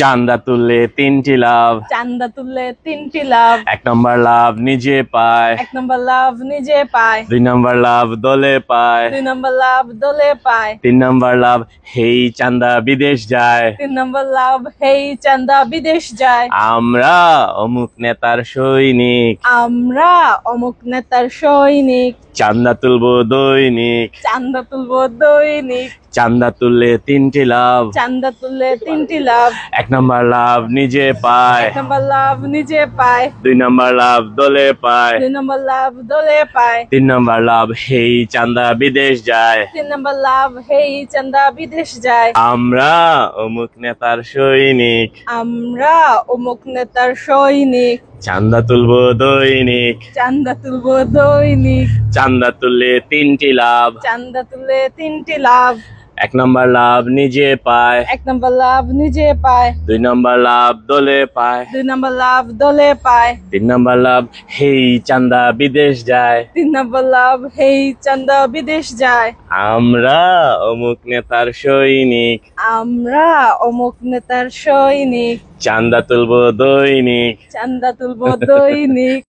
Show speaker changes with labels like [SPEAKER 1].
[SPEAKER 1] চান্দা তুললে তিনটি লাভ।
[SPEAKER 2] চান্দা তুললে তিনটি লাভ।
[SPEAKER 1] 1 নম্বর লাভ নিজে পায়।
[SPEAKER 2] 1 নম্বর লাভ নিজে পায়।
[SPEAKER 1] 2 নম্বর লাভ দলে পায়।
[SPEAKER 2] 2 নম্বর লাভ দলে পায়।
[SPEAKER 1] 3 নম্বর লাভ হেই চান্দা বিদেশ যায়।
[SPEAKER 2] 3 নম্বর লাভ হেই চান্দা বিদেশ যায়।
[SPEAKER 1] আমরা অমুক নেতার সৈনিক।
[SPEAKER 2] আমরা অমুক নেতার সৈনিক।
[SPEAKER 1] চান্দা তুলবো দৈনিক।
[SPEAKER 2] চান্দা তুলবো দৈনিক।
[SPEAKER 1] চান্দা তুললে তিনটি লাভ।
[SPEAKER 2] চান্দা তুললে তিনটি লাভ।
[SPEAKER 1] 1 নম্বর লাভ নিজে পায়।
[SPEAKER 2] 1 নম্বর লাভ নিজে পায়।
[SPEAKER 1] 2 নম্বর লাভ দলে পায়।
[SPEAKER 2] 2 নম্বর লাভ দলে পায়।
[SPEAKER 1] 3 নম্বর লাভ হেই চান্দা বিদেশ যায়।
[SPEAKER 2] 3 নম্বর লাভ হেই চান্দা বিদেশ যায়।
[SPEAKER 1] আমরা অমুক নেতার সৈনিক।
[SPEAKER 2] আমরা অমুক নেতার সৈনিক।
[SPEAKER 1] চান্দা তুলবো দৈনিক।
[SPEAKER 2] চান্দা তুলবো দৈনিক।
[SPEAKER 1] চান্দা তুললে তিনটি লাভ।
[SPEAKER 2] চান্দা তুললে তিনটি লাভ।
[SPEAKER 1] 1 নম্বর লাভ নিজে পায়।
[SPEAKER 2] 1 নম্বর লাভ নিজে পায়।
[SPEAKER 1] 2 নম্বর লাভ দলে পায়।
[SPEAKER 2] 2 নম্বর লাভ দলে পায়।
[SPEAKER 1] 3 নম্বর লাভ হেই চান্দা বিদেশ যায়।
[SPEAKER 2] 3 নম্বর লাভ হেই চান্দা বিদেশ যায়।
[SPEAKER 1] আমরা অমুক নেতার সৈনিক।
[SPEAKER 2] আমরা অমুক নেতার সৈনিক।
[SPEAKER 1] চান্দা তুলবো দৈনিক।
[SPEAKER 2] চান্দা তুলবো দৈনিক।